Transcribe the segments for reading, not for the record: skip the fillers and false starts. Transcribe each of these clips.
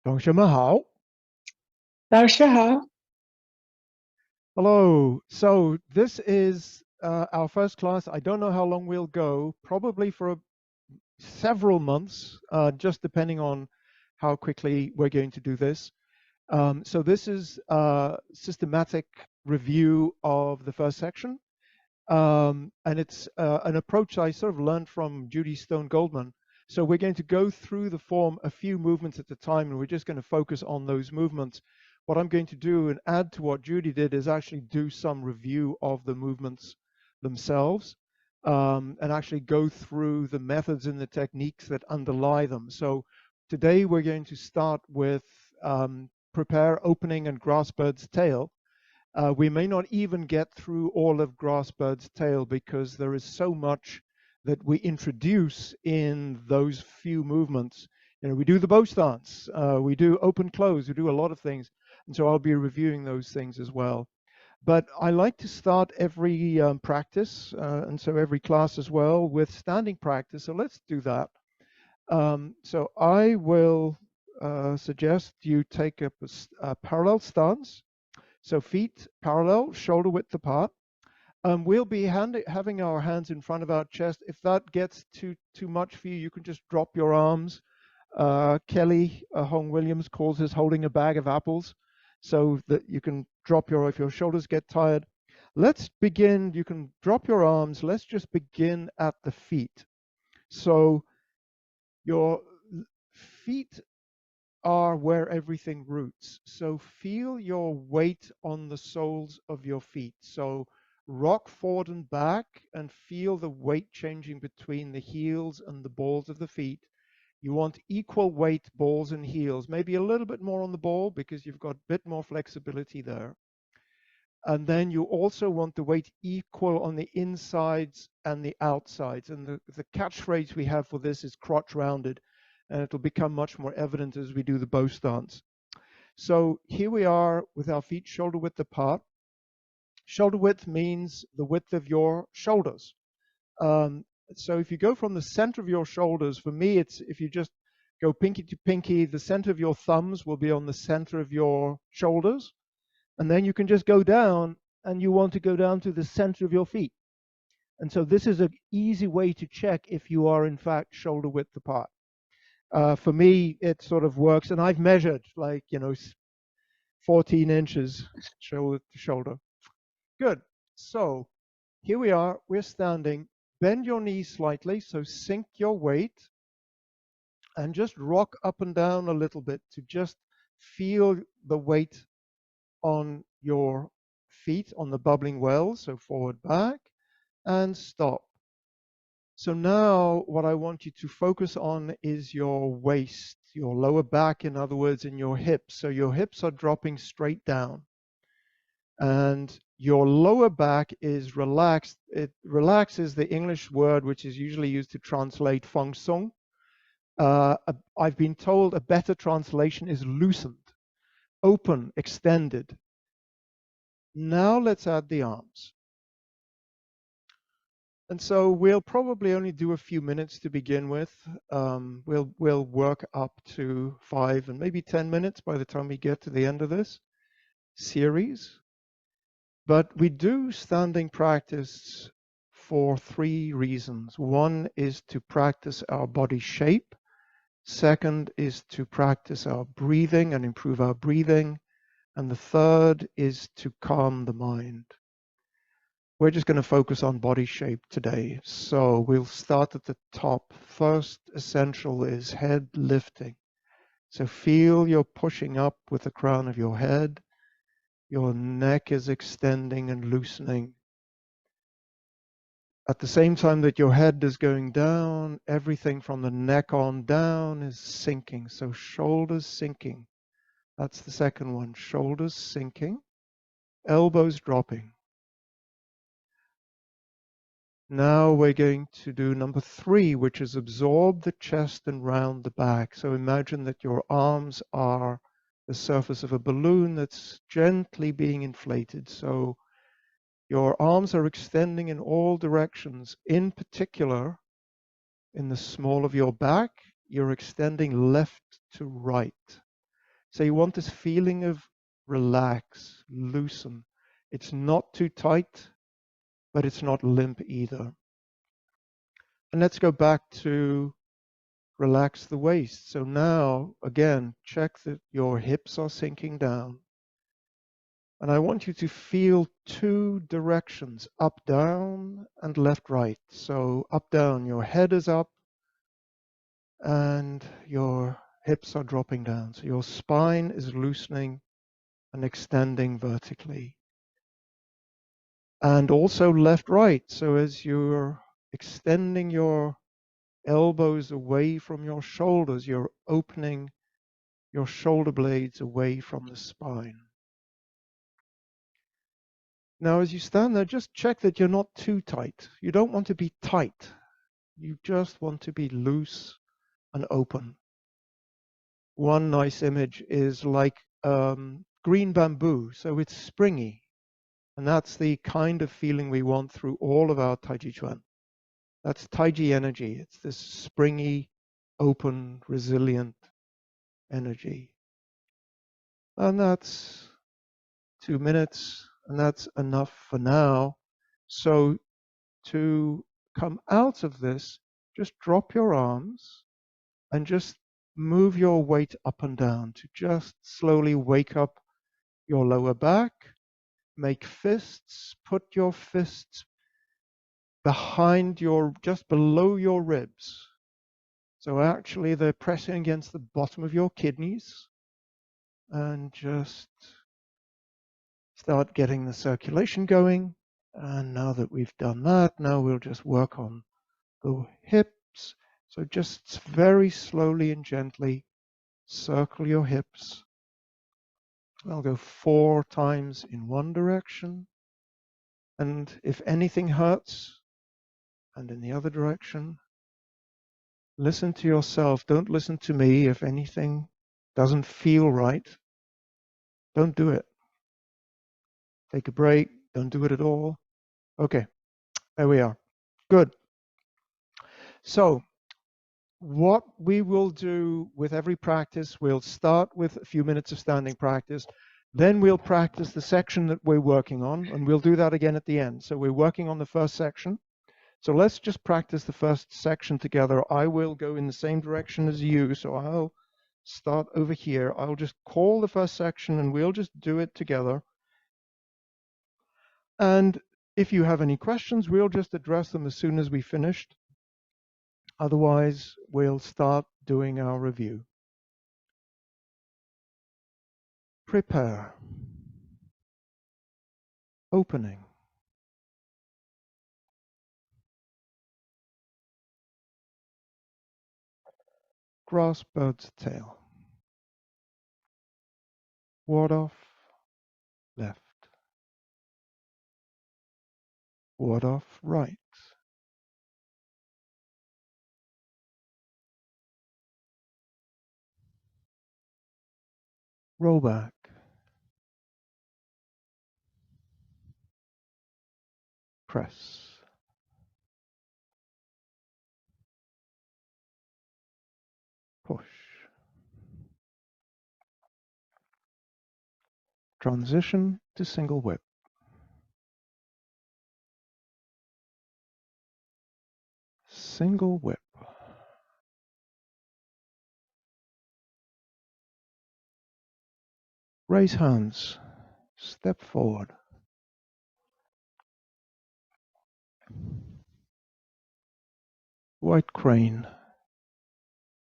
同学们好. 老师好。Hello. So this is our first class. I don't know how long we'll go, probably for several months, just depending on how quickly we're going to do this. So this is a systematic review of the first section. And it's an approach I sort of learned from Judy Stone Goldman. So we're going to go through the form a few movements at a time, and we're just going to focus on those movements. What I'm going to do and add to what Judy did is actually do some review of the movements themselves, and actually go through the methods and the techniques that underlie them. So today we're going to start with prepare opening and grassbird's tail. We may not even get through all of Grassbird's tail because there is so much that we introduce in those few movements. You know, we do the bow stance, we do open close, we do a lot of things. And so I'll be reviewing those things as well. But I like to start every practice, and so every class as well, with standing practice. So let's do that. So I will suggest you take up a parallel stance. So feet parallel, shoulder width apart. We'll be having our hands in front of our chest. If that gets too much for you, you can just drop your arms. Kelly Hong Williams calls this holding a bag of apples, so that you can drop if your shoulders get tired. Let's begin. You can drop your arms. Let's just begin at the feet. So your feet are where everything roots. So feel your weight on the soles of your feet. So rock forward and back and feel the weight changing between the heels and the balls of the feet. You want equal weight balls and heels, maybe a little bit more on the ball because you've got a bit more flexibility there. And then you also want the weight equal on the insides and the outsides. And the catchphrase we have for this is crotch rounded, and it'll become much more evident as we do the bow stance. So here we are with our feet shoulder width apart. Shoulder width means the width of your shoulders. So if you go from the center of your shoulders, for me, it's if you just go pinky to pinky, the center of your thumbs will be on the center of your shoulders. And then you can just go down, and you want to go down to the center of your feet. And so this is an easy way to check if you are in fact shoulder width apart. For me, it sort of works, and I've measured 14 inches shoulder to shoulder. Good. So here we are. We're standing. Bend your knees slightly, so sink your weight, and just rock up and down a little bit to just feel the weight on your feet on the bubbling wells. So forward, back, and stop. So now what I want you to focus on is your waist, your lower back, in other words, in your hips. So your hips are dropping straight down, and your lower back is relaxed. Relax is the English word which is usually used to translate feng song. I've been told a better translation is loosened, open, extended. Now let's add the arms. And so we'll probably only do a few minutes to begin with. We'll work up to 5 and maybe 10 minutes by the time we get to the end of this series. But we do standing practice for 3 reasons. One is to practice our body shape. Second is to practice our breathing and improve our breathing. And the third is to calm the mind. We're just going to focus on body shape today. So we'll start at the top. First essential is head lifting. So feel you're pushing up with the crown of your head. Your neck is extending and loosening. At the same time that your head is going down, everything from the neck on down is sinking. So shoulders sinking. That's the second one. Shoulders sinking. Elbows dropping. Now we're going to do number 3, which is absorb the chest and round the back. So imagine that your arms are the surface of a balloon that's gently being inflated. So your arms are extending in all directions. In particular, in the small of your back, you're extending left to right. So you want this feeling of relax, loosen. It's not too tight, but it's not limp either. And let's go back to relax the waist. So now, again, check that your hips are sinking down. And I want you to feel two directions, up, down, and left, right. So up, down, your head is up, and your hips are dropping down. So your spine is loosening and extending vertically. And also left, right. So as you're extending your elbows away from your shoulders, you're opening your shoulder blades away from the spine. Now, as you stand there, just check that you're not too tight. You don't want to be tight. You just want to be loose and open. One nice image is like green bamboo, so it's springy. And that's the kind of feeling we want through all of our Tai Chi Chuan. That's Tai Chi energy. It's this springy, open, resilient energy. And that's 2 minutes, and that's enough for now. So to come out of this, just drop your arms and just move your weight up and down to just slowly wake up your lower back. Make fists, put your fists behind just below your ribs. So actually they're pressing against the bottom of your kidneys, and just start getting the circulation going. And now that we've done that, now we'll just work on the hips. So just very slowly and gently circle your hips. I'll go 4 times in one direction. And if anything hurts, and in the other direction, listen to yourself. Don't listen to me. If anything doesn't feel right, don't do it. Take a break. Don't do it at all. Okay, there we are. Good. So what we will do with every practice, we'll start with a few minutes of standing practice. Then we'll practice the section that we're working on, and we'll do that again at the end. So we're working on the first section. So let's just practice the first section together. I will go in the same direction as you. So I'll start over here. I'll just call the first section and we'll just do it together. And if you have any questions, we'll just address them as soon as we finished. Otherwise, we'll start doing our review. Prepare. Opening. Grass bird's tail. Wardoff. Left. Wardoff. Right. Roll back. Press. Push. Transition to single whip. Single whip. Raise hands. Step forward. White crane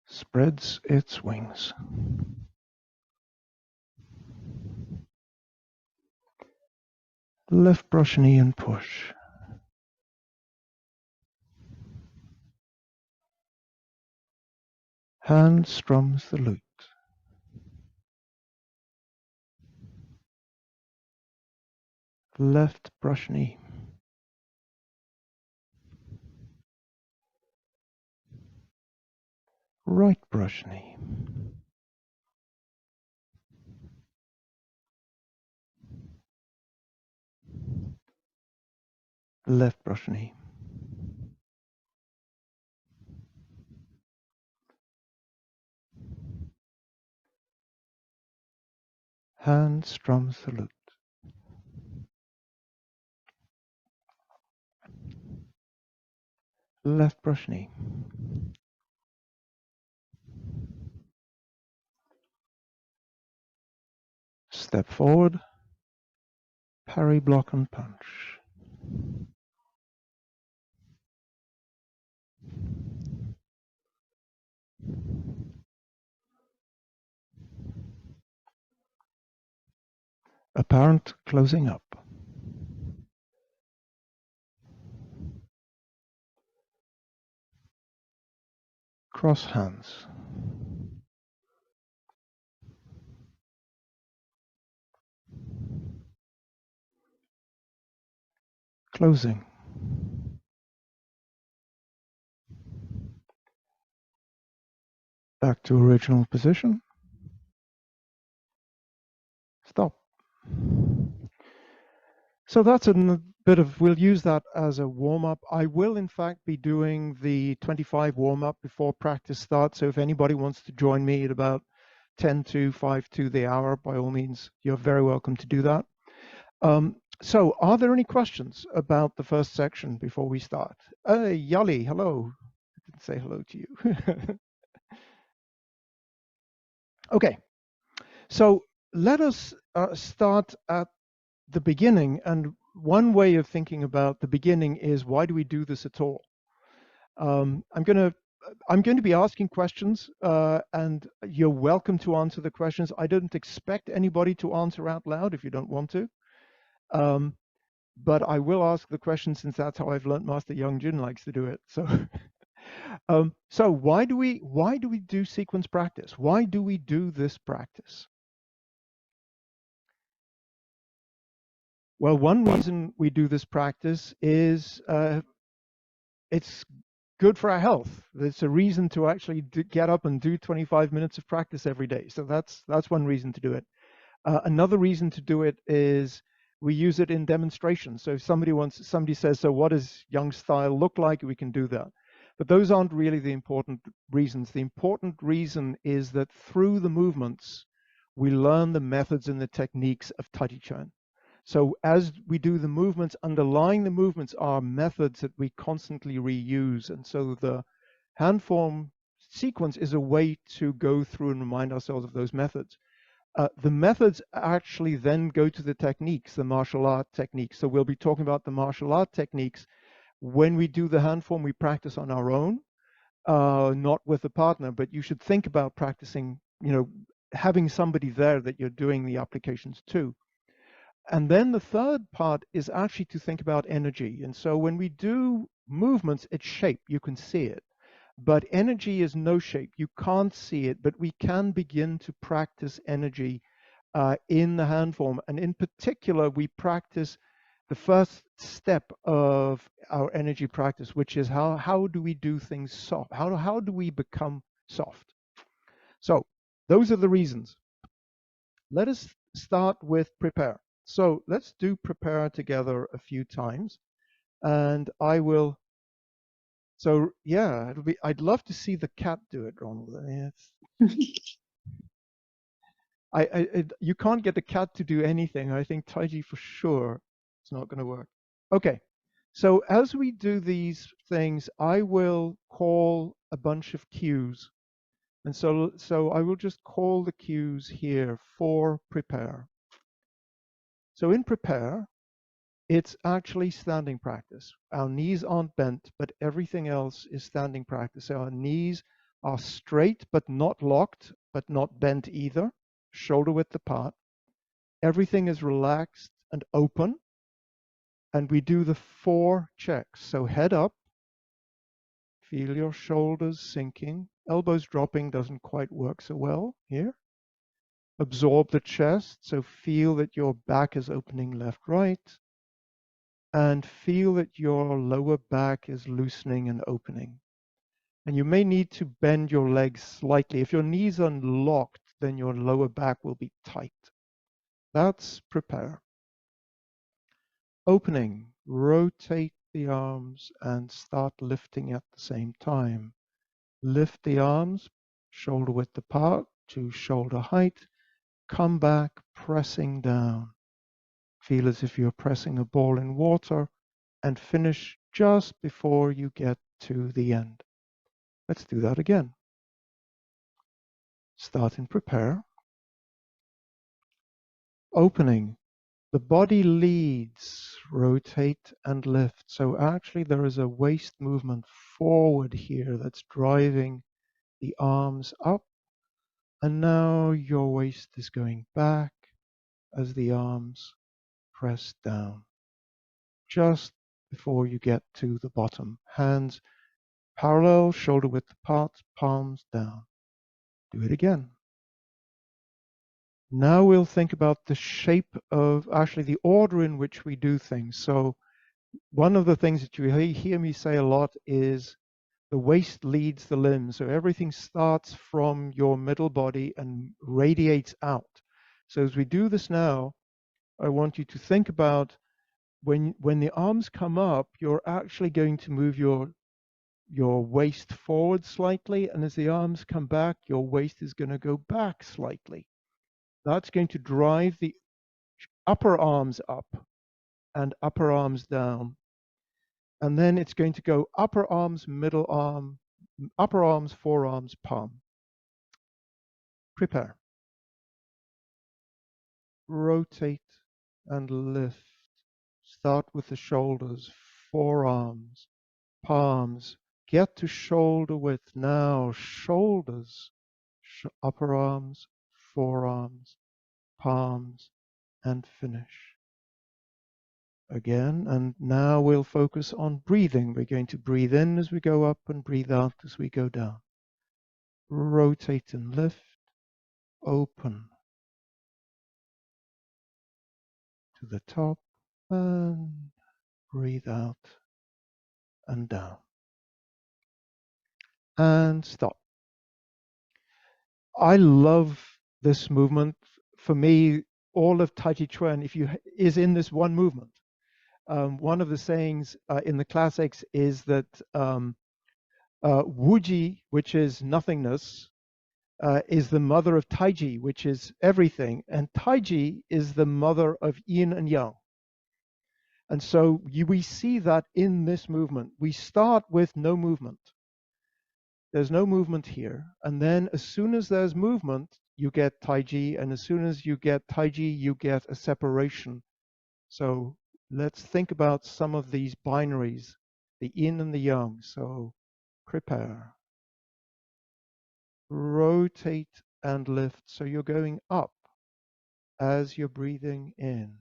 spreads its wings. Left brush knee and push. Hand strums the lute. Left brush knee. Right brush knee. Left brush knee. Hand strum salute. Left brush knee. Step forward. Parry, block, and punch. Apparent closing up. Cross hands. Closing. Back to original position. Stop. So that's a bit of, we'll use that as a warm-up. I will in fact be doing the 25 warm-up before practice starts. So if anybody wants to join me at about 10 to 5 to the hour, by all means, you're very welcome to do that. So are there any questions about the first section before we start? Yali, hello. I didn't say hello to you. Okay, so let us start at the beginning. And one way of thinking about the beginning is, why do we do this at all? I'm going to be asking questions, and you're welcome to answer the questions. I don't expect anybody to answer out loud if you don't want to. But I will ask the question, since that's how I've learned Master Young Jin likes to do it. So, so why do we do sequence practice? Why do we do this practice? Well, one reason we do this practice is it's good for our health. It's a reason to actually get up and do 25 minutes of practice every day. So that's one reason to do it. Another reason to do it is we use it in demonstration. So if somebody says, so what does Young style look like? We can do that. But those aren't really the important reasons. The important reason is that through the movements, we learn the methods and the techniques of Taijiquan. So as we do the movements, underlying the movements are methods that we constantly reuse. And so the hand form sequence is a way to go through and remind ourselves of those methods. The methods actually then go to the techniques, the martial art techniques. So we'll be talking about the martial art techniques. When we do the hand form, we practice on our own, not with a partner, but you should think about practicing, having somebody there that you're doing the applications to. And then the third part is actually to think about energy. And so when we do movements, it's shape, you can see it. But energy is no shape. You can't see it, but we can begin to practice energy in the hand form. And in particular, we practice the first step of our energy practice, which is how do we do things soft? How do we become soft? So those are the reasons. Let us start with prepare. So let's do prepare together a few times. And I will. So yeah, it'll be. I'd love to see the cat do it, Ronald. You can't get the cat to do anything. I think Taiji for sure it's not going to work. Okay, so as we do these things, I will call a bunch of cues, and so I will just call the cues here for prepare. So in prepare, it's actually standing practice. Our knees aren't bent, but everything else is standing practice. Our knees are straight, but not locked, but not bent either, shoulder width apart. Everything is relaxed and open. And we do the 4 checks. So head up, feel your shoulders sinking. Elbows dropping doesn't quite work so well here. Absorb the chest, so feel that your back is opening left, right. And feel that your lower back is loosening and opening. And you may need to bend your legs slightly. If your knees are locked, then your lower back will be tight. That's prepare. Opening, rotate the arms and start lifting at the same time. Lift the arms, shoulder width apart to shoulder height, come back, pressing down. Feel as if you're pressing a ball in water and finish just before you get to the end. Let's do that again. Start and prepare. Opening. The body leads, rotate and lift. So actually there is a waist movement forward here that's driving the arms up. And now your waist is going back as the arms press down. Just before you get to the bottom. Hands parallel, shoulder width apart, palms down. Do it again. Now we'll think about the shape of, actually the order in which we do things. So one of the things that you hear me say a lot is the waist leads the limbs. So everything starts from your middle body and radiates out. So as we do this now, I want you to think about when the arms come up, you're actually going to move your waist forward slightly, and as the arms come back, your waist is going to go back slightly. That's going to drive the upper arms up and upper arms down. And then it's going to go upper arms, middle arm, upper arms, forearms, palm. Prepare. Rotate and lift. Start with the shoulders, forearms, palms. Get to shoulder width now. Shoulders, upper arms, forearms, palms, and finish. Again, and now we'll focus on breathing. We're going to breathe in as we go up and breathe out as we go down. Rotate and lift, open to the top, and breathe out and down. And stop. I love this movement. For me, all of Tai Chi Chuan is in this one movement. One of the sayings in the classics is that Wuji, which is nothingness, is the mother of Taiji, which is everything, and Taiji is the mother of yin and yang. And so we see that in this movement. We start with no movement. There's no movement here. And then as soon as there's movement, you get Taiji, and as soon as you get Taiji, you get a separation. So let's think about some of these binaries, the yin and the yang. So prepare. Rotate and lift. So you're going up as you're breathing in.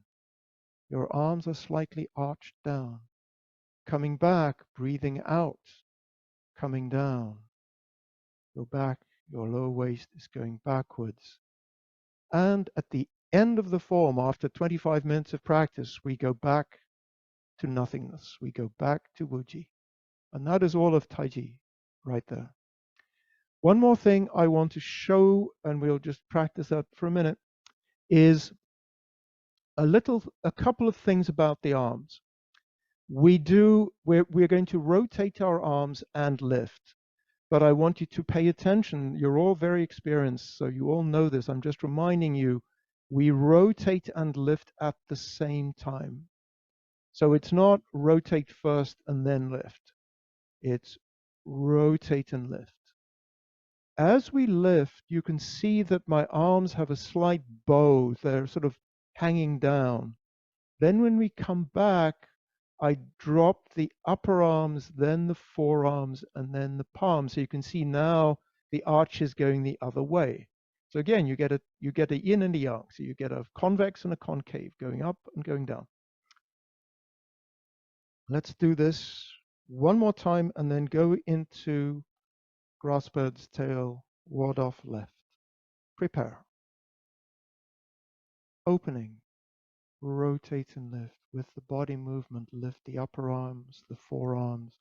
Your arms are slightly arched down. Coming back, breathing out, coming down. Your back, your lower waist is going backwards. And at the end of the form, after 25 minutes of practice, we go back to nothingness. We go back to Wuji. And that is all of Taiji right there. One more thing I want to show, and we'll just practice that for a minute, is a couple of things about the arms. We're going to rotate our arms and lift, but I want you to pay attention. You're all very experienced, so you all know this. I'm just reminding you, we rotate and lift at the same time. So it's not rotate first and then lift. It's rotate and lift. As we lift, you can see that my arms have a slight bow. They're sort of hanging down. Then when we come back, I drop the upper arms, then the forearms, and then the palms. So you can see now the arch is going the other way. So again, you get a yin and a yang. So you get a convex and a concave going up and going down. Let's do this one more time and then go into grass bird's tail, Wardoff left. Prepare. Opening. Rotate and lift. With the body movement, lift the upper arms, the forearms,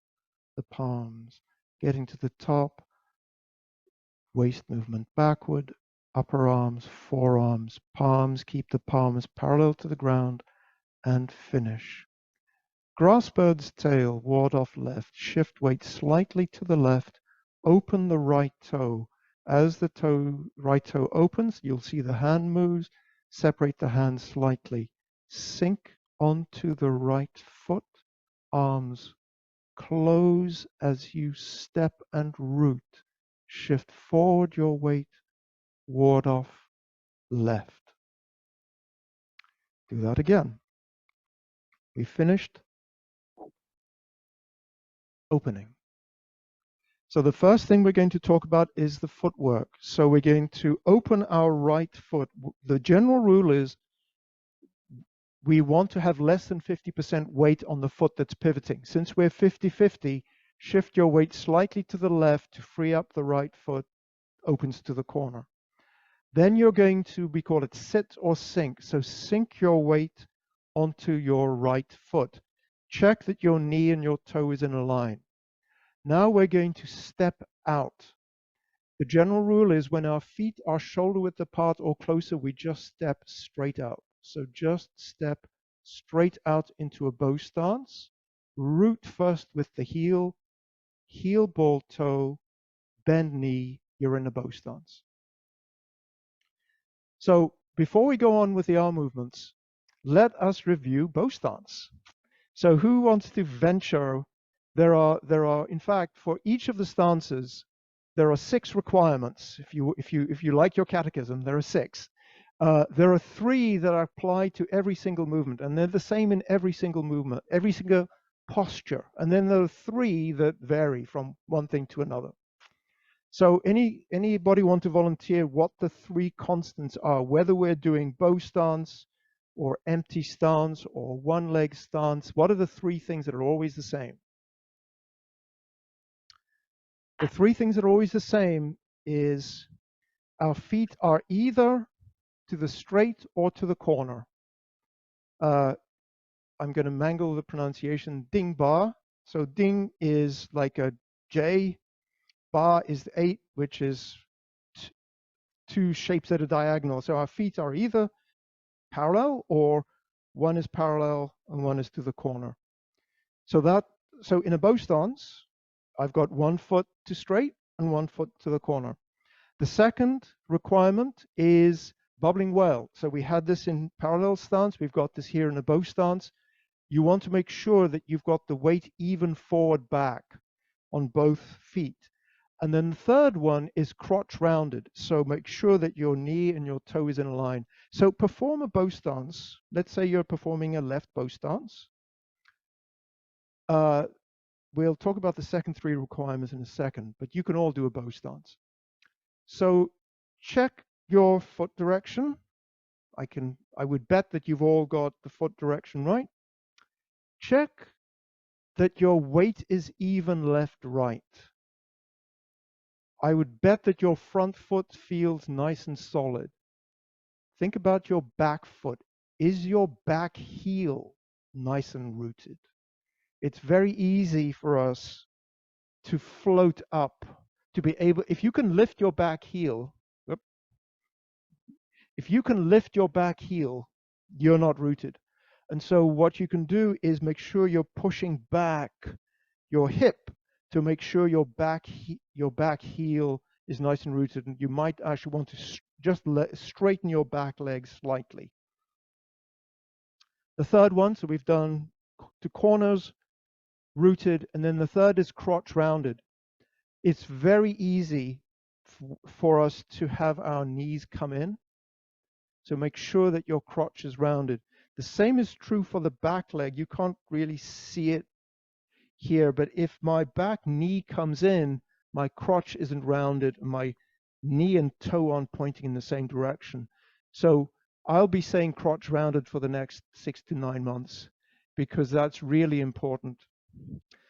the palms. Getting to the top, waist movement backward, upper arms, forearms, palms. Keep the palms parallel to the ground and finish. Grass bird's tail, ward off left. Shift weight slightly to the left. Open the right toe. As the right toe opens, you'll see the hand moves. Separate the hand slightly. Sink onto the right foot. Arms close as you step and root. Shift forward your weight. Ward off left. Do that again. We finished opening. So the first thing we're going to talk about is the footwork. So we're going to open our right foot. The general rule is we want to have less than 50% weight on the foot that's pivoting. Since we're 50-50, shift your weight slightly to the left to free up the right foot, opens to the corner. Then you're going to, we call it sit or sink. So sink your weight onto your right foot. Check that your knee and your toe is in a line. Now we're going to step out. The general rule is when our feet are shoulder width apart or closer, we just step straight out. So just step straight out into a bow stance. Root first with the heel, heel ball toe, bend knee, you're in a bow stance. So before we go on with the arm movements, let us review bow stance. So who wants to venture? There are, in fact, for each of the stances, there are 6 requirements. If you like your catechism, there are 6. There are 3 that apply to every single movement, and they're the same in every single movement, every single posture. And then there are 3 that vary from one thing to another. So anybody want to volunteer what the 3 constants are, whether we're doing bow stance or empty stance or one leg stance? What are the 3 things that are always the same? The 3 things that are always the same is our feet are either to the straight or to the corner. I'm going to mangle the pronunciation. Ding ba. So ding is like a J. Ba is the 8, which is 2 shapes that are diagonal. So our feet are either parallel or one is parallel and one is to the corner. So in a bow stance, I've got 1 foot to straight and 1 foot to the corner. The second requirement is bubbling well. So we had this in parallel stance. We've got this here in a bow stance. You want to make sure that you've got the weight even forward back on both feet. And then the third one is crotch rounded. So make sure that your knee and your toe is in a line. So perform a bow stance. Let's say you're performing a left bow stance. We'll talk about the second 3 requirements in a second, but you can all do a bow stance. So check your foot direction. I would bet that you've all got the foot direction right. Check that your weight is even left-right. I would bet that your front foot feels nice and solid. Think about your back foot. Is your back heel nice and rooted? It's very easy for us to float up, to be able, if you can lift your back heel, you're not rooted. And so what you can do is make sure you're pushing back your hip to make sure your back heel is nice and rooted. And you might actually want to just straighten your back leg slightly. The third one, so we've done to corners, rooted, and then the third is crotch rounded. It's very easy for us to have our knees come in. So make sure that your crotch is rounded. The same is true for the back leg. You can't really see it here, but if my back knee comes in, my crotch isn't rounded, and my knee and toe aren't pointing in the same direction. So I'll be saying crotch rounded for the next 6 to 9 months because that's really important.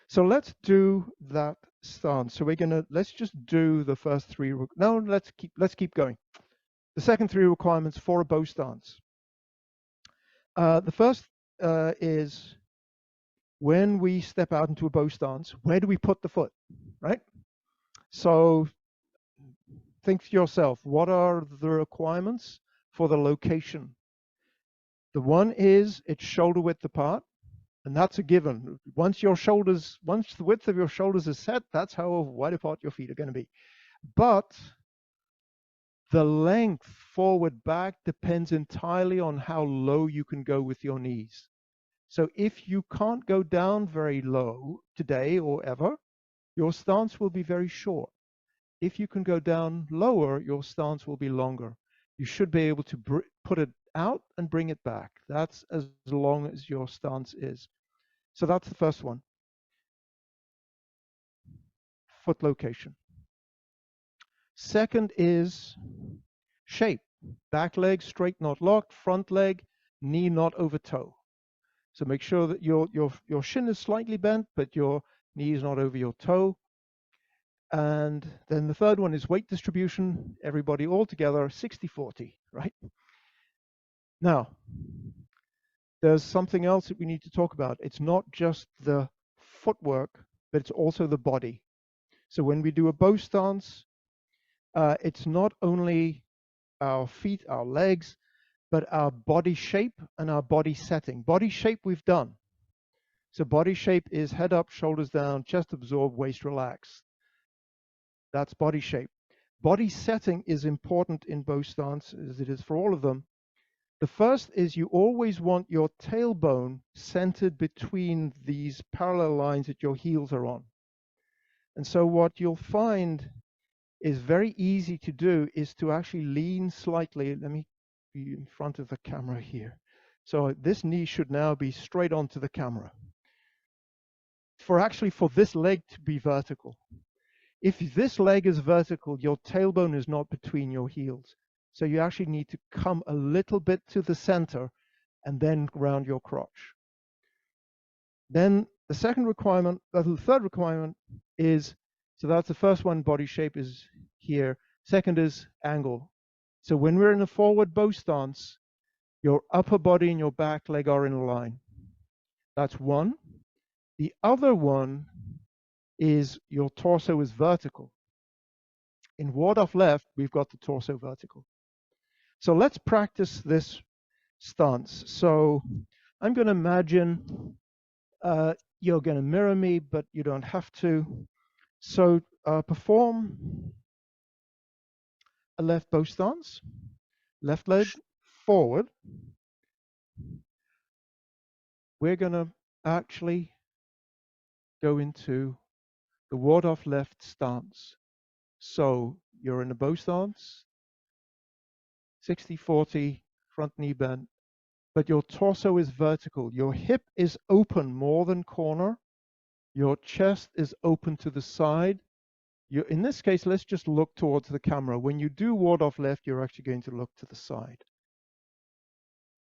So let's do that stance. So let's just do the first 3. No, let's keep going. The second 3 requirements for a bow stance. The first is when we step out into a bow stance, where do we put the foot, right? So think to yourself, what are the requirements for the location? The one is it's shoulder width apart, and that's a given. Once the width of your shoulders is set, that's how wide apart your feet are going to be. But The length forward back depends entirely on how low you can go with your knees. So if you can't go down very low today or ever, your stance will be very short. If you can go down lower, your stance will be longer. You should be able to put it out and bring it back. That's as long as your stance is. So that's the first one. Foot location. Second is shape. Back leg straight, not locked. Front leg, knee not over toe. So make sure that your shin is slightly bent, but your knee is not over your toe. And then the third one is weight distribution. Everybody all together, 60-40, right? Now, there's something else that we need to talk about. It's not just the footwork, but it's also the body. So when we do a bow stance, it's not only our feet, our legs, but our body shape and our body setting. Body shape we've done. So body shape is head up, shoulders down, chest absorbed, waist relaxed. That's body shape. Body setting is important in bow stance, as it is for all of them. The first is you always want your tailbone centered between these parallel lines that your heels are on. And so what you'll find is very easy to do is to actually lean slightly. Let me be in front of the camera here. So this knee should now be straight onto the camera. For this leg to be vertical. If this leg is vertical, your tailbone is not between your heels. So you actually need to come a little bit to the center and then round your crotch. Then the third requirement is, so that's the first one, body shape is here. Second is angle. So when we're in a forward bow stance, your upper body and your back leg are in a line. That's one. The other one is your torso is vertical. In Wardoff left, we've got the torso vertical. So let's practice this stance. So I'm going to imagine you're going to mirror me, but you don't have to. So perform a left bow stance, left leg forward. We're going to actually go into the Wardoff left stance. So you're in a bow stance, 60-40, front knee bent, but your torso is vertical. Your hip is open more than corner. Your chest is open to the side. In this case, let's just look towards the camera. When you do Wardoff left, you're actually going to look to the side.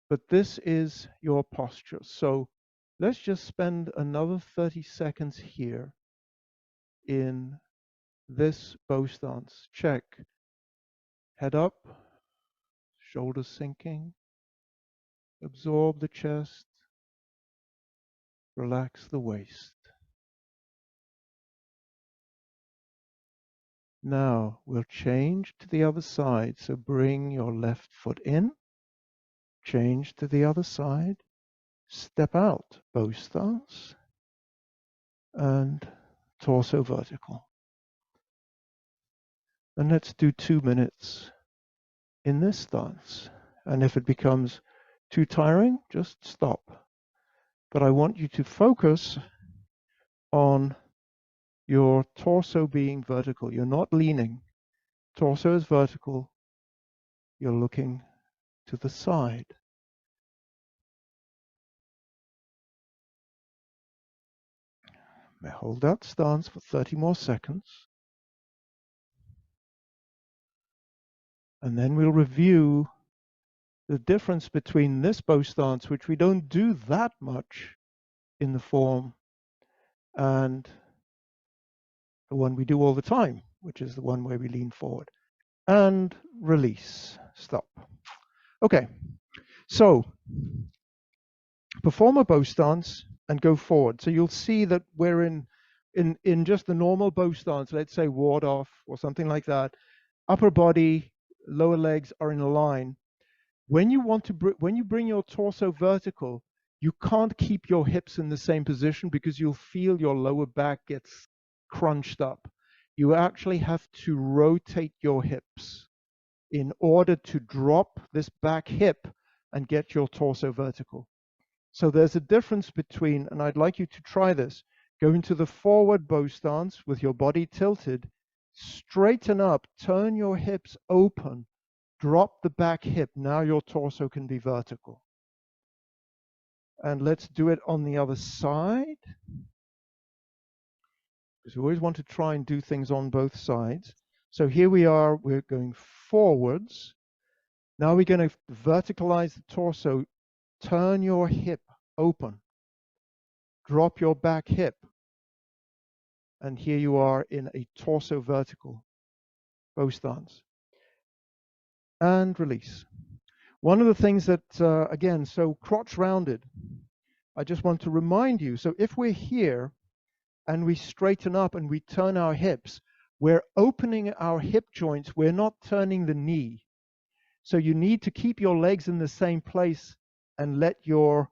But this is your posture. So let's just spend another 30 seconds here in this bow stance. Check. Head up, shoulders sinking. Absorb the chest. Relax the waist. Now we'll change to the other side. So bring your left foot in. Change to the other side. Step out, bow stance. And torso vertical. And let's do 2 minutes in this stance. And if it becomes too tiring, just stop. But I want you to focus on your torso being vertical. You're not leaning. Torso is vertical. You're looking to the side. Now hold that stance for 30 more seconds. And then we'll review the difference between this bow stance, which we don't do that much in the form, and the one we do all the time, which is the one where we lean forward. And release. Stop. Okay. So perform a bow stance and go forward. So you'll see that we're in just the normal bow stance, let's say Wardoff or something like that. Upper body, lower legs are in a line. When you bring your torso vertical, you can't keep your hips in the same position because you'll feel your lower back gets crunched up. You actually have to rotate your hips. in order to drop this back hip and get your torso vertical. So there's a difference between, and I'd like you to try this, go into the forward bow stance with your body tilted, straighten up, turn your hips open, drop the back hip. Now your torso can be vertical. And let's do it on the other side, because we always want to try and do things on both sides. So here we are, we're going forwards. Now we're going to verticalize the torso, turn your hip open, drop your back hip, and here you are in a torso vertical bow stance. And release. One of the things that, again, so crotch rounded, I just want to remind you, so if we're here and we straighten up and we turn our hips, we're opening our hip joints, we're not turning the knee. So you need to keep your legs in the same place and let your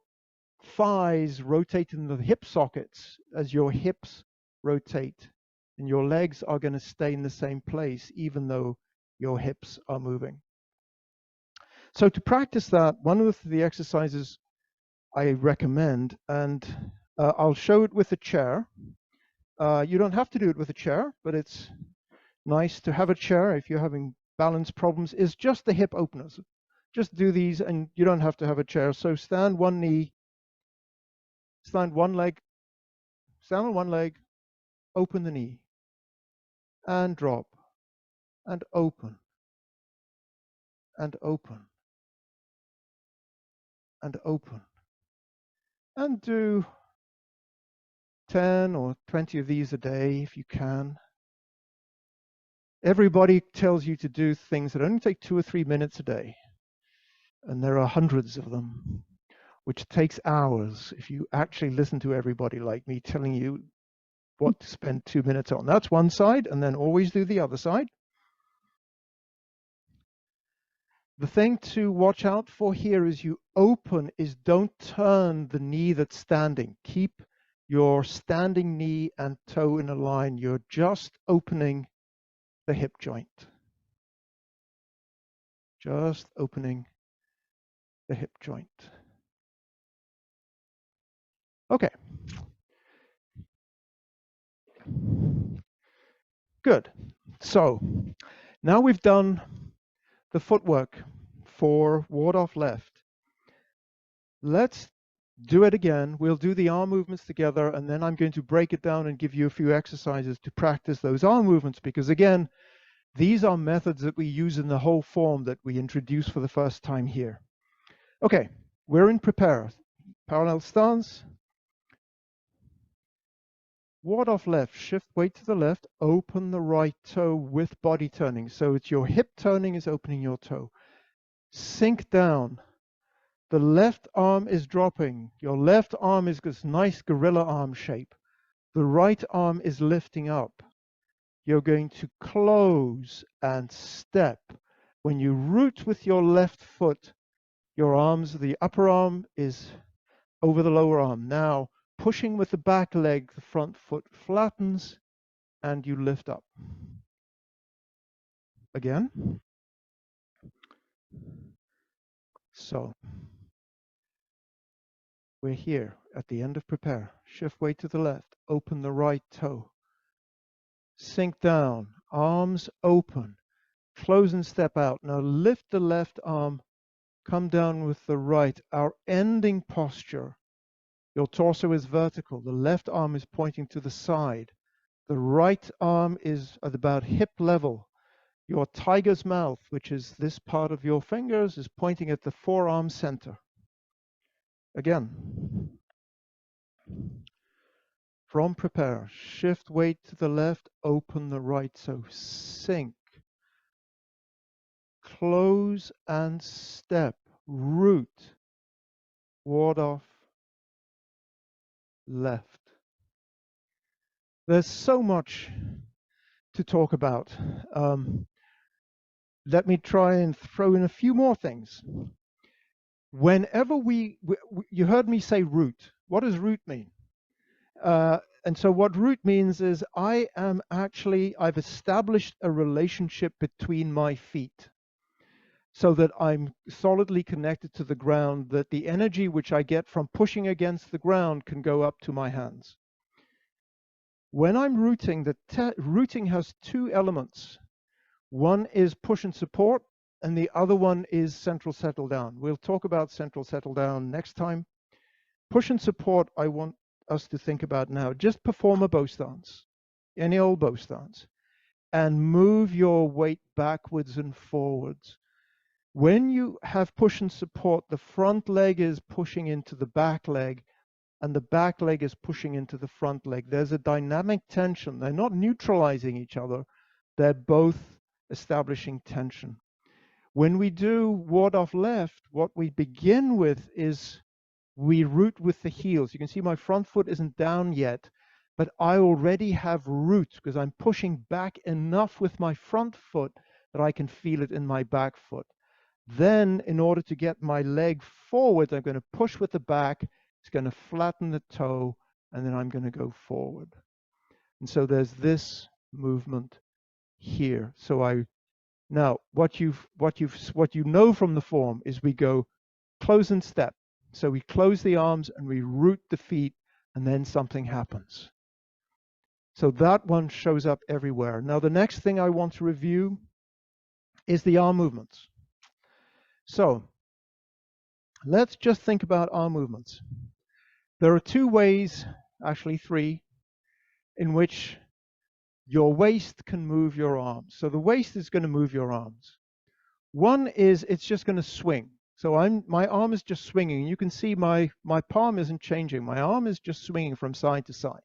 thighs rotate in the hip sockets as your hips rotate. And your legs are going to stay in the same place even though your hips are moving. So to practice that, one of the exercises I recommend, and I'll show it with a chair. You don't have to do it with a chair, but it's nice to have a chair if you're having balance problems, is just the hip openers. Just do these and you don't have to have a chair. So stand one knee, stand one leg, stand on one leg, open the knee, and drop, and open, and open, and open. And do 10 or 20 of these a day if you can. Everybody tells you to do things that only take 2 or 3 minutes a day. And there are hundreds of them, which takes hours if you actually listen to everybody like me telling you what to spend 2 minutes on. That's one side, and then always do the other side. The thing to watch out for here is you open is don't turn the knee that's standing. Keep your standing knee and toe in a line. You're just opening the hip joint. Just opening the hip joint. Okay. Good. So now we've done the footwork for Wardoff left. Let's do it again. We'll do the arm movements together, and then I'm going to break it down and give you a few exercises to practice those arm movements, because again, these are methods that we use in the whole form that we introduce for the first time here. Okay, we're in prepare. Parallel stance. Wardoff left, shift weight to the left, open the right toe with body turning. So it's your hip turning is opening your toe. Sink down. The left arm is dropping. Your left arm is this nice gorilla arm shape. The right arm is lifting up. You're going to close and step. When you root with your left foot, your arms, the upper arm is over the lower arm. Now, pushing with the back leg, the front foot flattens and you lift up. Again. So, we're here at the end of prepare. Shift weight to the left, open the right toe. Sink down, arms open, close and step out. Now lift the left arm, come down with the right. Our ending posture, your torso is vertical. The left arm is pointing to the side. The right arm is at about hip level. Your tiger's mouth, which is this part of your fingers, is pointing at the forearm center. Again. From prepare, shift weight to the left, open the right. So sink, close and step, root, ward off, left. There's so much to talk about. Let me try and throw in a few more things. Whenever you heard me say root. What does root mean? And so what root means is I've established a relationship between my feet. so that I'm solidly connected to the ground, that the energy which I get from pushing against the ground can go up to my hands. When I'm rooting, rooting has two elements. One is push and support, and the other one is central settle down. We'll talk about central settle down next time. Push and support, I want us to think about now. Just perform a bow stance, any old bow stance, and move your weight backwards and forwards. When you have push and support, the front leg is pushing into the back leg, and the back leg is pushing into the front leg. There's a dynamic tension. They're not neutralizing each other. They're both establishing tension. When we do Wardoff left, what we begin with is we root with the heels. You can see my front foot isn't down yet, but I already have root because I'm pushing back enough with my front foot that I can feel it in my back foot. Then, in order to get my leg forward, I'm going to push with the back. It's going to flatten the toe, and then I'm going to go forward. And so there's this movement here. So now what you know from the form is we go close and step. So we close the arms and we root the feet, and then something happens. So that one shows up everywhere. Now the next thing I want to review is the arm movements. So let's just think about arm movements. There are two ways, actually three, in which your waist can move your arms. So the waist is going to move your arms. One is it's just going to swing. So my arm is just swinging. You can see my palm isn't changing. My arm is just swinging from side to side.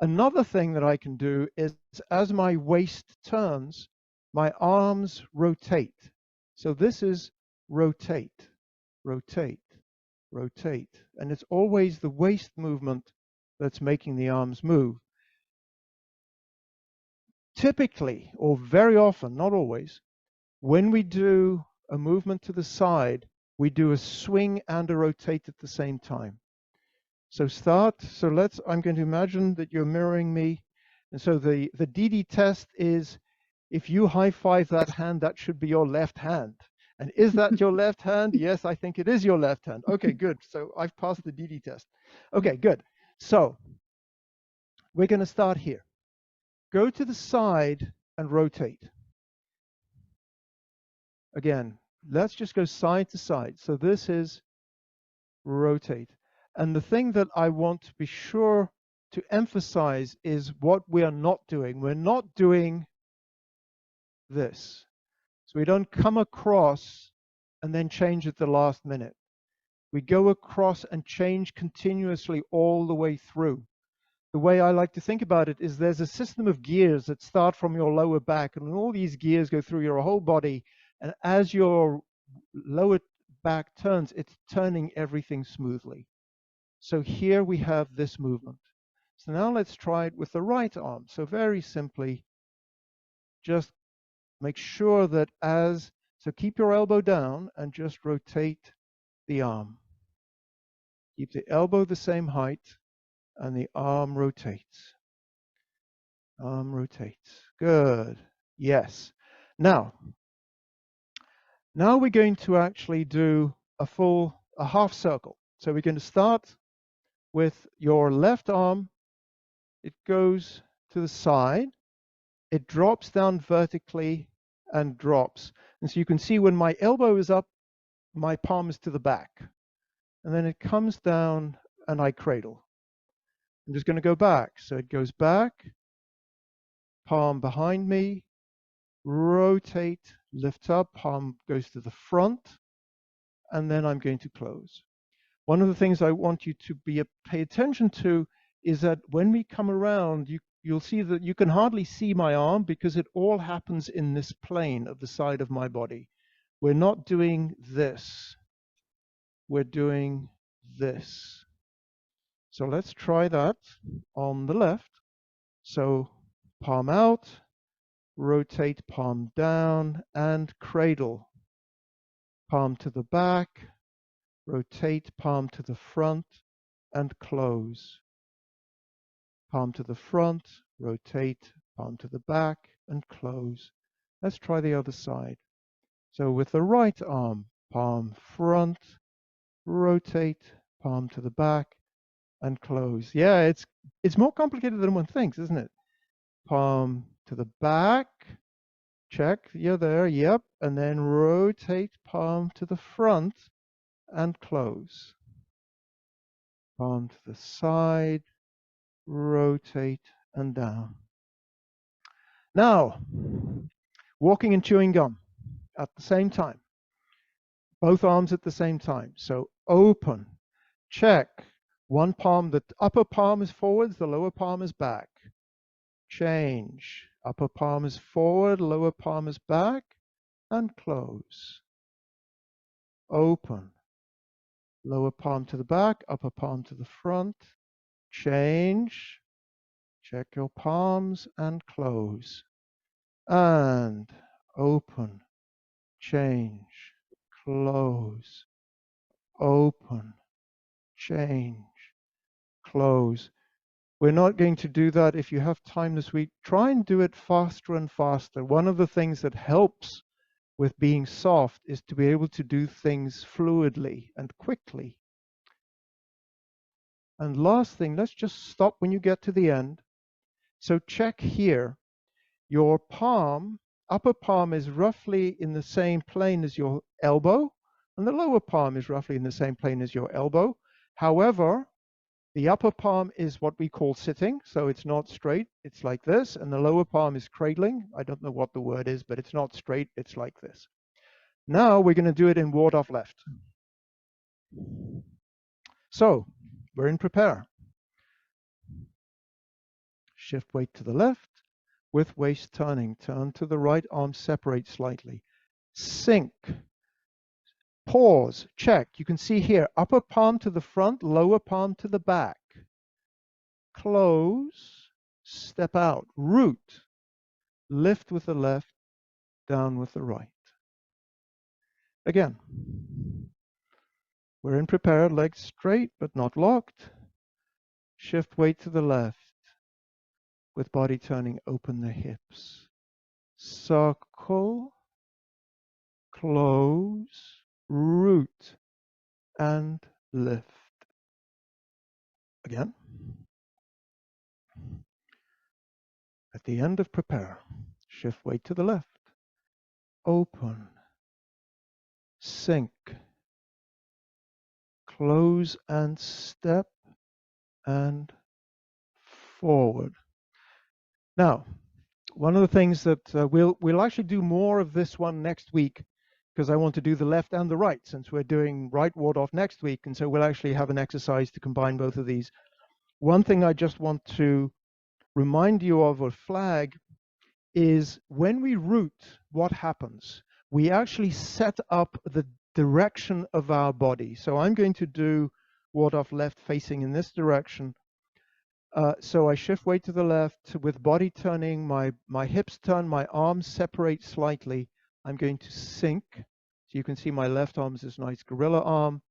Another thing that I can do is as my waist turns, my arms rotate. So this is rotate, rotate, rotate. And it's always the waist movement that's making the arms move. Typically, or very often, not always, when we do a movement to the side, we do a swing and a rotate at the same time. So I'm going to imagine that you're mirroring me. And so the DD test is if you high five that hand, that should be your left hand. And is that your left hand? Yes, I think it is your left hand. Okay, good. So I've passed the DD test. Okay, good. So we're going to start here. Go to the side and rotate. Again, let's just go side to side. So this is rotate. And the thing that I want to be sure to emphasize is what we are not doing. We're not doing this. So we don't come across and then change at the last minute. We go across and change continuously all the way through. The way I like to think about it is there's a system of gears that start from your lower back, and all these gears go through your whole body. And as your lower back turns, it's turning everything smoothly. So here we have this movement. So now let's try it with the right arm. So very simply, just make sure that so keep your elbow down and just rotate the arm. Keep the elbow the same height and the arm rotates. Arm rotates. Good. Yes. Now we're going to actually do a half circle. So we're going to start with your left arm. It goes to the side. It drops down vertically and drops. And so you can see when my elbow is up, my palm is to the back. And then it comes down and I cradle. I'm just going to go back. So it goes back, palm behind me, rotate, lift up, palm goes to the front, and then I'm going to close. One of the things I want you to pay attention to is that when we come around, you'll see that you can hardly see my arm because it all happens in this plane of the side of my body. We're not doing this. We're doing this. So let's try that on the left. So palm out, rotate, palm down, and cradle. Palm to the back, rotate, palm to the front, and close. Palm to the front, rotate, palm to the back, and close. Let's try the other side. So with the right arm, palm front, rotate, palm to the back, and close. Yeah, it's more complicated than one thinks, isn't it? Palm to the back, check, you're there, yep, and then rotate palm to the front and close. Palm to the side, rotate, and down. Now, walking and chewing gum at the same time. Both arms at the same time. So open, check. One palm, the upper palm is forwards, the lower palm is back. Change. Upper palm is forward, lower palm is back, and close. Open. Lower palm to the back, upper palm to the front. Change. Check your palms and close. And open. Change. Close. Open. Change. Close. We're not going to do that. If you have time this week, try and do it faster and faster. One of the things that helps with being soft is to be able to do things fluidly and quickly. And last thing, let's just stop when you get to the end. So check here. Your palm, upper palm is roughly in the same plane as your elbow, and the lower palm is roughly in the same plane as your elbow. However, the upper palm is what we call sitting, so it's not straight, it's like this, and the lower palm is cradling. I don't know what the word is, but it's not straight, it's like this. Now we're going to do it in Wardoff left. So we're in prepare. Shift weight to the left with waist turning. Turn to the right, arm separate slightly. Sink. Pause. Check. You can see here, upper palm to the front, lower palm to the back. Close. Step out. Root. Lift with the left, down with the right. Again. We're in prepare. Legs straight but not locked. Shift weight to the left. With body turning, open the hips. Circle, close, root, and lift. Again. At the end of prepare, shift weight to the left. Open, sink, close and step, and forward. Now, one of the things that we'll actually do more of this one next week, because I want to do the left and the right, since we're doing right Wardoff next week, and so we'll actually have an exercise to combine both of these. One thing I just want to remind you of, or flag, is when we root, what happens? We actually set up the direction of our body. So I'm going to do Wardoff left facing in this direction. So I shift weight to the left with body turning, my hips turn, my arms separate slightly. I'm going to sink. So you can see my left arm is this nice gorilla arm.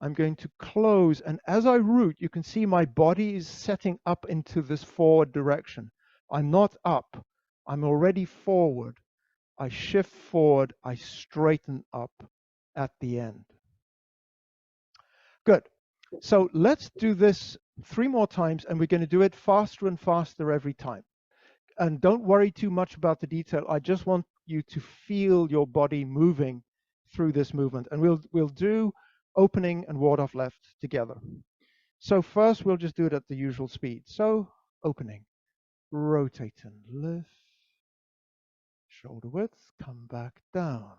I'm going to close, and as I root, you can see my body is setting up into this forward direction. I'm not up, I'm already forward. I shift forward, I straighten up at the end. Good. So let's do this 3 more times, and we're going to do it faster and faster every time. And don't worry too much about the detail. I just want you to feel your body moving through this movement. And we'll do opening and Wardoff left together. So first we'll just do it at the usual speed. So opening, rotate and lift, shoulder width, come back down.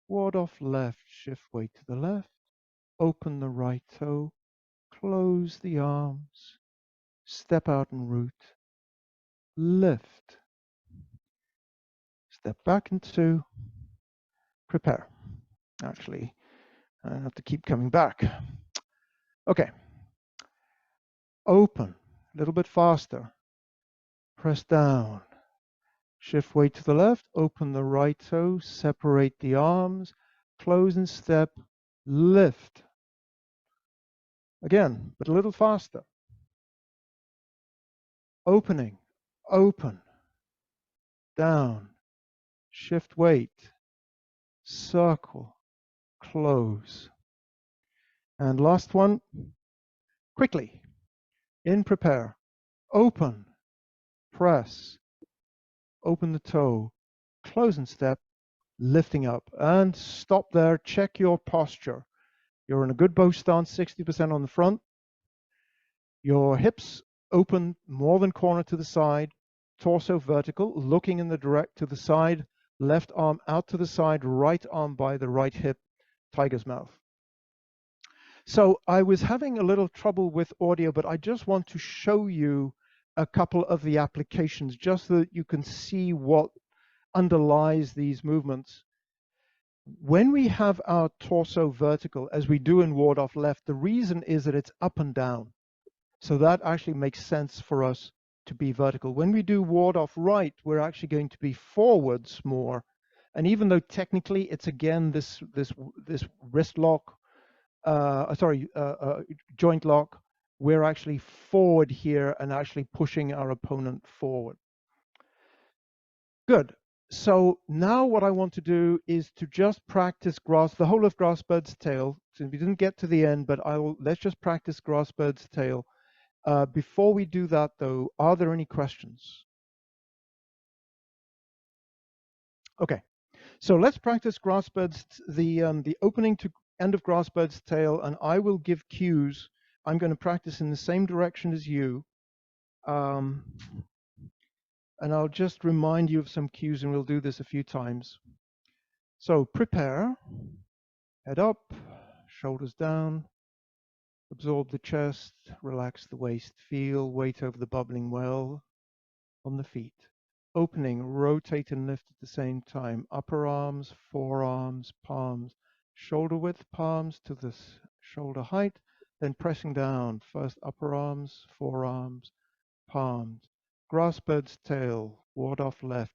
Wardoff left, shift weight to the left, open the right toe, close the arms, step out and root, lift, step back into prepare. Actually, I have to keep coming back. Okay. Open, a little bit faster. Press down. Shift weight to the left, open the right toe, separate the arms, close and step, lift. Again, but a little faster. Opening, open, down, shift weight, circle, close. And last one, quickly, in prepare, open, press, open the toe, close and step, lifting up, and stop there, check your posture. You're in a good bow stance, 60% on the front. Your hips open more than corner to the side, torso vertical, looking in the direct to the side, left arm out to the side, right arm by the right hip, tiger's mouth. So I was having a little trouble with audio, but I just want to show you a couple of the applications just so that you can see what underlies these movements. When we have our torso vertical, as we do in Wardoff left, the reason is that it's up and down. So that actually makes sense for us to be vertical. When we do Wardoff right, we're actually going to be forwards more. And even though technically it's again this wrist lock, joint lock, we're actually forward here and actually pushing our opponent forward. Good. So now what I want to do is to just practice the whole of grass bird's tail. So we didn't get to the end, but let's just practice grass bird's tail. Before we do that, though, are there any questions? Okay, so let's practice grassbird's the opening to end of grassbird's tail, and I will give cues. I'm going to practice in the same direction as you, and I'll just remind you of some cues, and we'll do this a few times. So prepare, head up, shoulders down, absorb the chest, relax the waist, feel weight over the bubbling well on the feet. Opening, rotate and lift at the same time. Upper arms, forearms, palms, shoulder width, palms to the shoulder height, then pressing down. First upper arms, forearms, palms. Grass bird's tail, Wardoff left.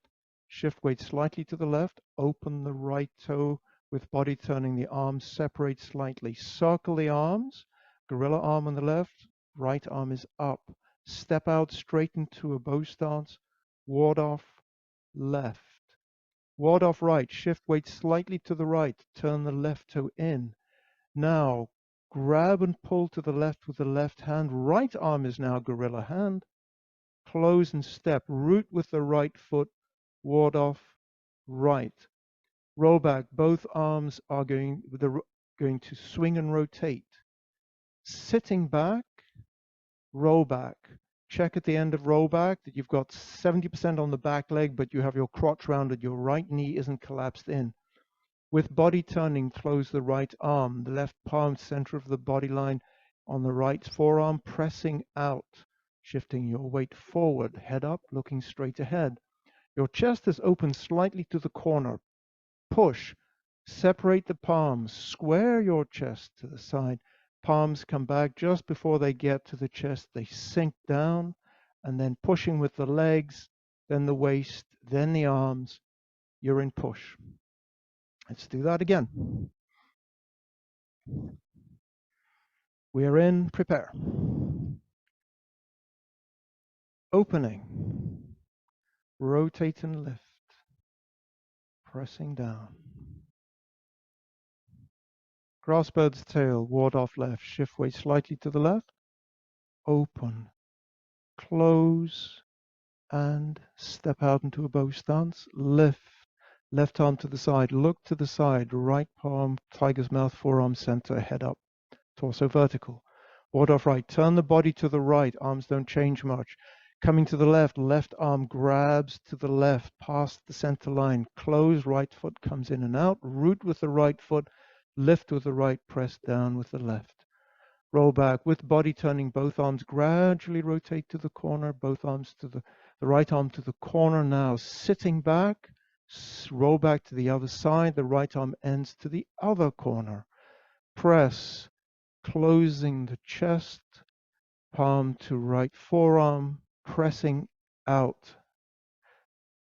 Shift weight slightly to the left. Open the right toe with body turning. The arms separate slightly. Circle the arms. Gorilla arm on the left. Right arm is up. Step out straight into a bow stance. Wardoff left. Wardoff right. Shift weight slightly to the right. Turn the left toe in. Now grab and pull to the left with the left hand. Right arm is now gorilla hand. Close and step. Root with the right foot. Wardoff right. Roll back. Both arms are going to swing and rotate. Sitting back. Roll back. Check at the end of roll back that you've got 70% on the back leg, but you have your crotch rounded, your right knee isn't collapsed in. With body turning, close the right arm, the left palm center of the body line on the right forearm, pressing out, shifting your weight forward, head up, looking straight ahead. Your chest is open slightly to the corner. Push, separate the palms, square your chest to the side. Palms come back just before they get to the chest. They sink down, and then pushing with the legs, then the waist, then the arms. You're in push. Let's do that again. We're in prepare. Opening. Rotate and lift. Pressing down. Grass bird's tail, Wardoff left. Shift weight slightly to the left. Open. Close and step out into a bow stance. Lift. Left arm to the side. Look to the side. Right palm, tiger's mouth, forearm center, head up. Torso vertical. Wardoff right. Turn the body to the right. Arms don't change much. Coming to the left. Left arm grabs to the left, past the center line. Close. Right foot comes in and out. Root with the right foot. Lift with the right. Press down with the left. Roll back with body turning. Both arms gradually rotate to the corner. Both arms to the right arm to the corner. Now sitting back. Roll back to the other side. The right arm ends to the other corner. Press. Closing the chest, palm to right forearm, pressing out.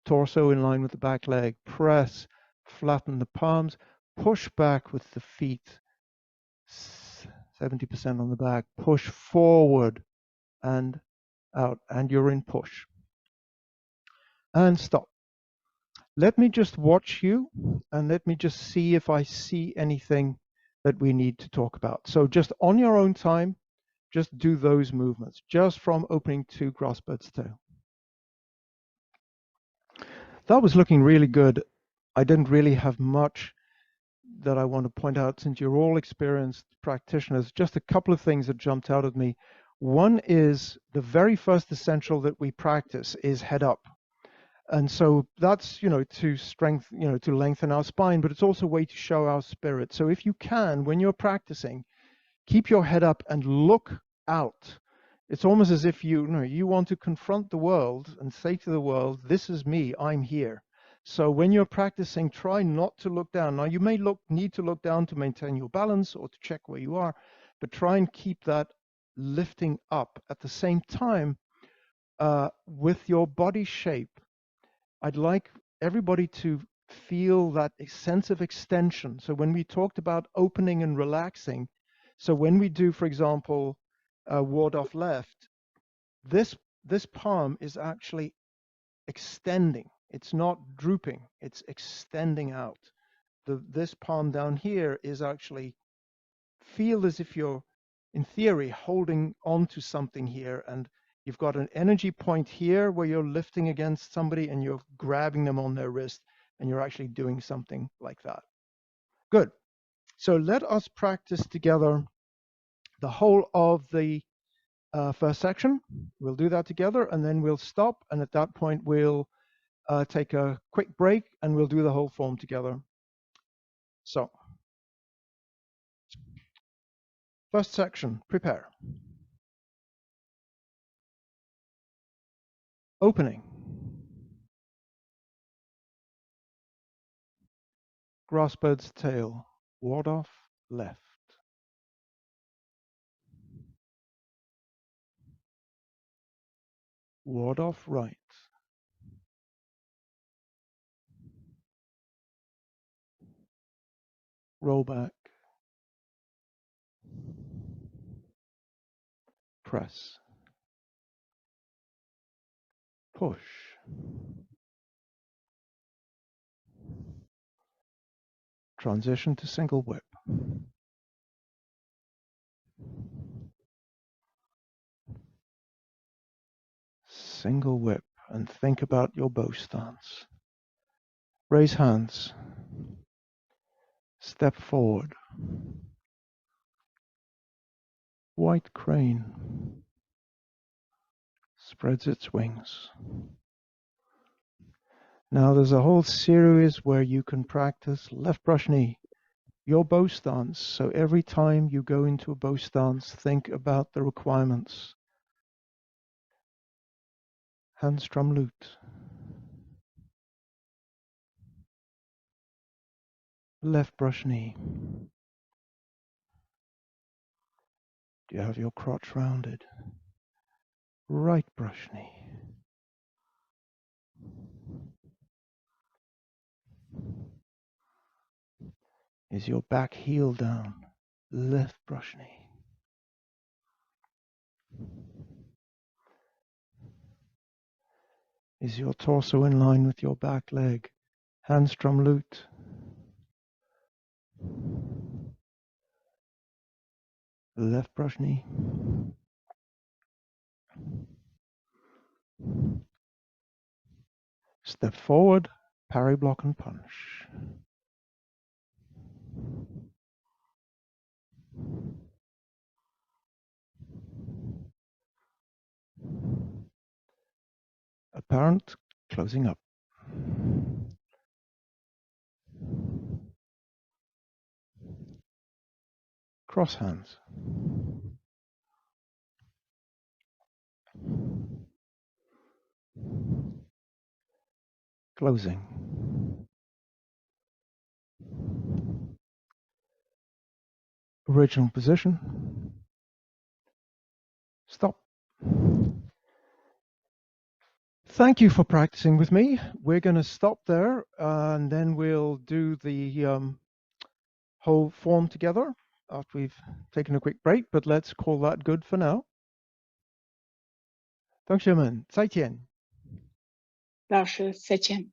Torso in line with the back leg. Press, flatten the palms, push back with the feet. 70% on the back. Push forward and out, and you're in push. And stop. Let me just watch you and let me just see if I see anything that we need to talk about. So just on your own time, just do those movements, just from opening to grass bird's tail. That was looking really good. I didn't really have much that I want to point out since you're all experienced practitioners. Just a couple of things that jumped out at me. One is the very first essential that we practice is head up. And so that's, to lengthen our spine, but it's also a way to show our spirit. So if you can, when you're practicing, keep your head up and look out. It's almost as if you want to confront the world and say to the world, this is me, I'm here. So when you're practicing, try not to look down. Now you may need to look down to maintain your balance or to check where you are, but try and keep that lifting up. At the same time, with your body shape, I'd like everybody to feel that sense of extension. So when we talked about opening and relaxing, so when we do, for example, Wardoff left, this palm is actually extending. It's not drooping, it's extending out. This palm down here is actually feel as if you're, in theory, holding on to something here, and you've got an energy point here where you're lifting against somebody and you're grabbing them on their wrist, and you're actually doing something like that. Good. So let us practice together the whole of the first section. We'll do that together, and then we'll stop, and at that point we'll take a quick break, and we'll do the whole form together. So, first section, prepare. Opening. Grass bird's tail. Wardoff left. Wardoff right. Roll back. Press. Push. Transition to single whip. Single whip, and think about your bow stance. Raise hands. Step forward. White crane. Spreads its wings. Now there's a whole series where you can practice left brush knee, your bow stance. So every time you go into a bow stance, think about the requirements. Hand strum lute. Left brush knee. Do you have your crotch rounded? Right brush knee. Is your back heel down? Left brush knee. Is your torso in line with your back leg? Hand strum lute. Left brush knee. Step forward, parry, block, and punch. Apparent, closing up. Cross hands. Closing. Original position. Stop. Thank you for practicing with me. We're going to stop there, and then we'll do the whole form together after we've taken a quick break, but let's call that good for now. 同学们，再见。老师，再见。